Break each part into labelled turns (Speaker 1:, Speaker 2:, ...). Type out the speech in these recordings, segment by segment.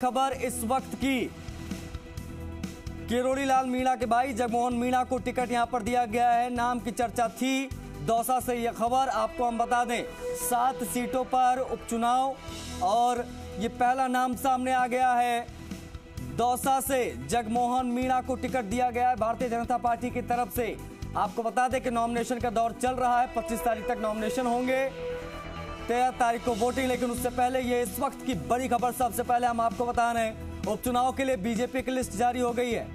Speaker 1: खबर इस वक्त की किरोड़ी लाल मीणा के भाई जगमोहन मीणा को टिकट यहां पर दिया गया है। नाम की चर्चा थी दौसा से यह खबर आपको हम बता दें। 7 सीटों पर उपचुनाव और ये पहला नाम सामने आ गया है। दौसा से जगमोहन मीणा को टिकट दिया गया है भारतीय जनता पार्टी की तरफ से। आपको बता दें कि नॉमिनेशन का दौर चल रहा है। 25 तारीख तक नॉमिनेशन होंगे, 13 तारीख को वोटिंग। लेकिन उससे पहले ये इस वक्त की बड़ी खबर सबसे पहले हम आपको बता रहे हैं, उपचुनाव के लिए बीजेपी की लिस्ट जारी हो गई है।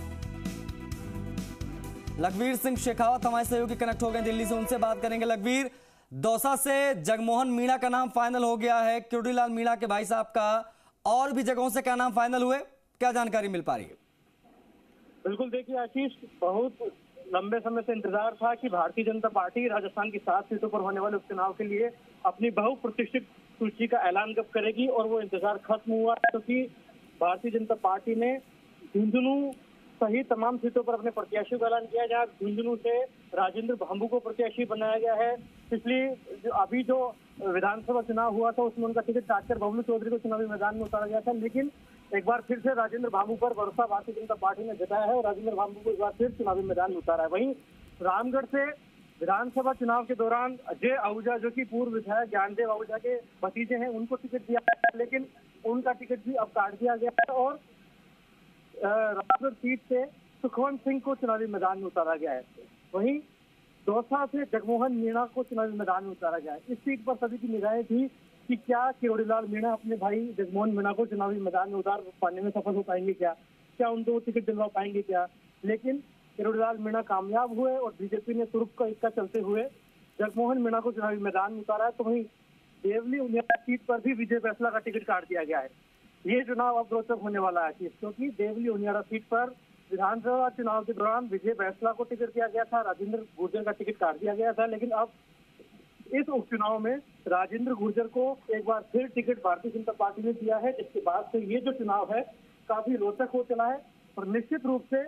Speaker 1: लखवीर सिंह शेखावत हमारे सहयोगी कनेक्ट हो गए दिल्ली से, उनसे बात करेंगे। लखवीर, दौसा से जगमोहन मीणा का नाम फाइनल हो गया है, किरोड़ी लाल मीणा के भाई साहब का। और भी जगहों से क्या नाम फाइनल हुए, क्या जानकारी मिल पा रही है?
Speaker 2: बिल्कुल, देखिए आशीष, बहुत लंबे समय से इंतजार था कि भारतीय जनता पार्टी राजस्थान की 7 सीटों पर होने वाले उपचुनाव के लिए अपनी बहुप्रतीक्षित सूची का ऐलान कब करेगी, और वो इंतजार खत्म हुआ क्योंकि भारतीय जनता पार्टी ने झुंझुनू सहित तमाम सीटों पर अपने प्रत्याशियों का ऐलान किया। जहां झुंझुनू से राजेंद्र भांबू को प्रत्याशी बनाया गया है। अभी जो विधानसभा चुनाव हुआ था उसमें उनका टिकट काटकर बबलू चौधरी को चुनावी मैदान में उतारा गया था, लेकिन एक बार फिर से राजेंद्र भांबू पर भरोसा भारतीय जनता पार्टी ने जताया है और राजेंद्र भांबू को एक बार फिर चुनावी मैदान में उतारा है। वहीं रामगढ़ से विधानसभा चुनाव के दौरान अजय आहूजा, जो कि पूर्व विधायक ज्ञानदेव आहूजा के भतीजे हैं, उनको टिकट दिया है, लेकिन उनका टिकट भी अब काट दिया गया है और रामगढ़ सीट से सुखवंत सिंह को चुनावी मैदान में उतारा गया है। वहीं दौसा से जगमोहन मीणा को चुनावी मैदान में उतारा गया है। इस सीट पर सभी की निगाहें थी कि क्या किरोड़ी लाल मीणा अपने भाई जगमोहन मीणा को चुनावी मैदान में उतार पाने में सफल हो पाएंगे, क्या उनको टिकट दिलवा पाएंगे क्या। लेकिन किरोड़ी लाल मीणा कामयाब हुए और बीजेपी ने तुरुप का इक्का चलते हुए जगमोहन मीणा को चुनावी मैदान में उतारा है। तो वहीं देवली उनियारा सीट पर भी विजय फैसला का टिकट काट दिया गया है। ये चुनाव अब रोचक होने वाला है क्योंकि देवली उनियारा सीट पर विधानसभा चुनाव के दौरान विजय फैसला को टिकट दिया गया था, राजेंद्र गुर्जर का टिकट काट दिया गया था, लेकिन अब इस उपचुनाव में राजेंद्र गुर्जर को एक बार फिर टिकट भारतीय जनता पार्टी ने दिया है, जिसके बाद से ये जो चुनाव है काफी रोचक हो चला है और निश्चित रूप से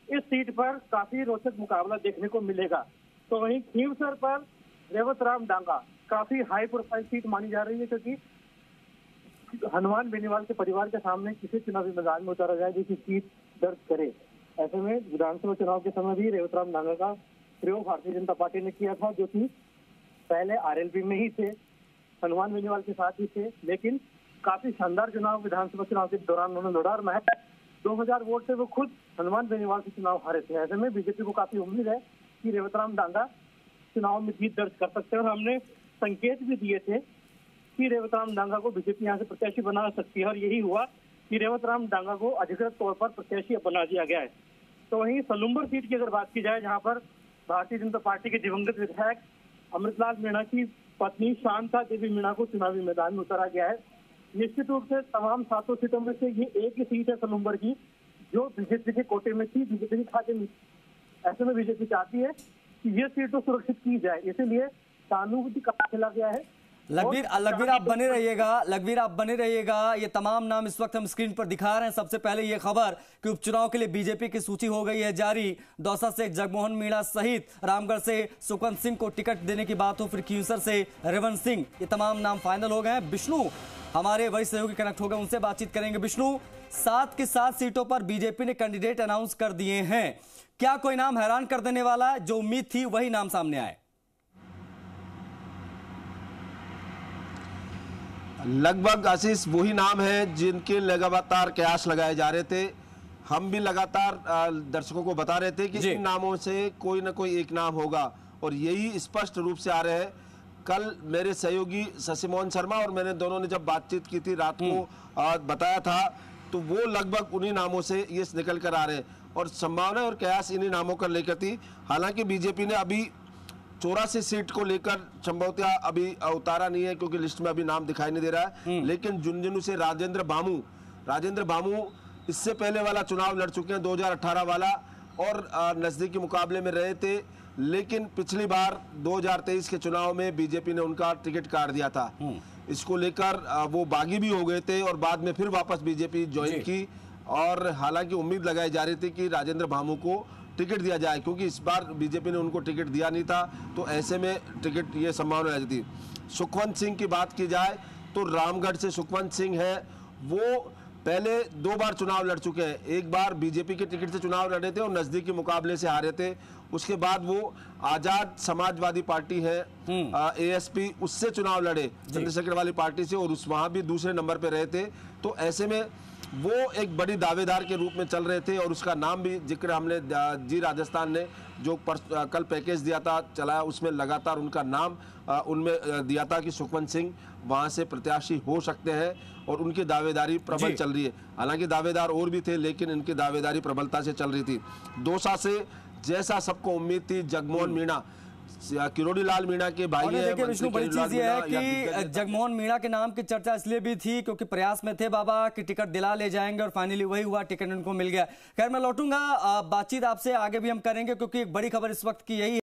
Speaker 2: इस सीट पर काफी रोचक मुकाबला देखने को मिलेगा। तो वहीं खींवसर पर रेवत राम डांगा काफी हाई प्रोफाइल सीट मानी जा रही है, क्योंकि हनुमान बेनीवाल के परिवार के सामने किसी चुनावी मैदान में उतारा जाए जिसकी सीट दर्ज करे। ऐसे में विधानसभा चुनाव के समय भी रेवत राम डांगा का प्रयोग भारतीय जनता पार्टी ने किया था, जो कि पहले आरएलपी में ही थे, हनुमान बेनीवाल के साथ ही थे, लेकिन काफी शानदार चुनाव विधानसभा चुनाव के दौरान उन्होंने लड़ा और महज 2000 वोट से वो खुद हनुमान बेनीवाल से चुनाव हारे थे। ऐसे में बीजेपी को काफी उम्मीद है कि रेवत राम डांगा चुनाव में जीत दर्ज कर सकते हैं और हमने संकेत भी दिए थे कि रेवत राम डांगा को बीजेपी यहाँ से प्रत्याशी बना सकती है और यही हुआ कि रेवत राम डांगा को अधिकृत तौर पर प्रत्याशी बना दिया गया है। तो वहीं सलुम्बर सीट की अगर बात की जाए, जहाँ पर भारतीय जनता पार्टी के दिवंगत विधायक अमृतलाल मीणा की पत्नी शांता देवी मीणा को चुनावी मैदान में उतारा गया है। निश्चित रूप से तमाम 7 सीटों में से ये एक ही सीट है सलुम्बर की, जो बीजेपी के कोटे में थी, बीजेपी के खाते में। ऐसे में बीजेपी चाहती है कि ये सीट तो सुरक्षित की जाए, इसीलिए सहानुभूति का खेला गया है।
Speaker 1: लखवीर आप बने रहिएगा। ये तमाम नाम इस वक्त हम स्क्रीन पर दिखा रहे हैं। सबसे पहले ये खबर कि उपचुनाव के लिए बीजेपी की सूची हो गई है जारी। दौसा से जगमोहन मीणा सहित रामगढ़ से सुखवंत सिंह को टिकट देने की बात हो, फिर खींवसर से रेवंत सिंह, ये तमाम नाम फाइनल हो गए हैं। विष्णु हमारे वरिष्ठ सहयोगी कनेक्ट हो गए, उनसे बातचीत करेंगे। विष्णु, 7 की 7 सीटों पर बीजेपी ने कैंडिडेट अनाउंस कर दिए हैं। क्या कोई नाम हैरान कर देने वाला है? जो उम्मीद थी वही नाम सामने आए?
Speaker 3: लगभग आशीष वही नाम है जिनके लगातार कयास लगाए जा रहे थे। हम भी लगातार दर्शकों को बता रहे थे कि इन नामों से कोई ना कोई एक नाम होगा और यही स्पष्ट रूप से आ रहे हैं। कल मेरे सहयोगी शशि मोहन शर्मा और मैंने दोनों ने जब बातचीत की थी रात को बताया था, तो वो लगभग उन्हीं नामों से ये निकल कर आ रहे हैं और संभावना और कयास इन्हीं नामों का लेकर थी। हालांकि बीजेपी ने अभी 84 सीट को लेकर संभवतः अभी उतारा नहीं है क्योंकि लिस्ट में अभी नाम दिखाई नहीं दे रहा है, लेकिन झुंझुनू से राजेंद्र भामू इससे पहले वाला चुनाव लड़ चुके हैं, 2018 वाला, और नजदीकी मुकाबले में रहे थे, लेकिन पिछली बार 2023 के चुनाव में बीजेपी ने उनका टिकट काट दिया था। इसको लेकर वो बागी भी हो गए थे और बाद में फिर वापस बीजेपी ज्वाइन की और हालांकि उम्मीद लगाई जा रही थी कि राजेंद्र भामू को टिकट दिया जाए, क्योंकि इस बार बीजेपी ने उनको टिकट दिया नहीं था, तो ऐसे में टिकट ये संभावना रहती थी। सुखवंत सिंह की बात की जाए तो रामगढ़ से सुखवंत सिंह है, वो पहले 2 बार चुनाव लड़ चुके हैं। एक बार बीजेपी के टिकट से चुनाव लड़े थे और नजदीकी मुकाबले से हारे थे। उसके बाद वो आजाद समाजवादी पार्टी है ASP, उससे चुनाव लड़े चंद्रशेखर वाली पार्टी से, और उस वहां भी दूसरे नंबर पे रहे थे। तो ऐसे में वो एक बड़ी दावेदार के रूप में चल रहे थे और उसका नाम भी जिक्र हमने जी राजस्थान ने जो कल पैकेज दिया था चलाया, उसमें लगातार उनका नाम उनमें दिया था कि सुखवंत सिंह वहां से प्रत्याशी हो सकते हैं और उनकी दावेदारी प्रबल चल रही है। हालांकि दावेदार और भी थे लेकिन इनकी दावेदारी प्रबलता से चल रही थी। दौसा से जैसा सबको उम्मीद थी, जगमोहन मीणा, किरोड़ी लाल मीणा के भाई हैं।
Speaker 1: देखिए विष्णु, बड़ी चीज ये है कि जगमोहन मीणा के नाम की चर्चा इसलिए भी थी क्योंकि प्रयास में थे बाबा कि टिकट दिला ले जाएंगे और फाइनली वही हुआ, टिकट उनको मिल गया। खैर मैं लौटूंगा, बातचीत आपसे आगे भी हम करेंगे क्योंकि एक बड़ी खबर इस वक्त की यही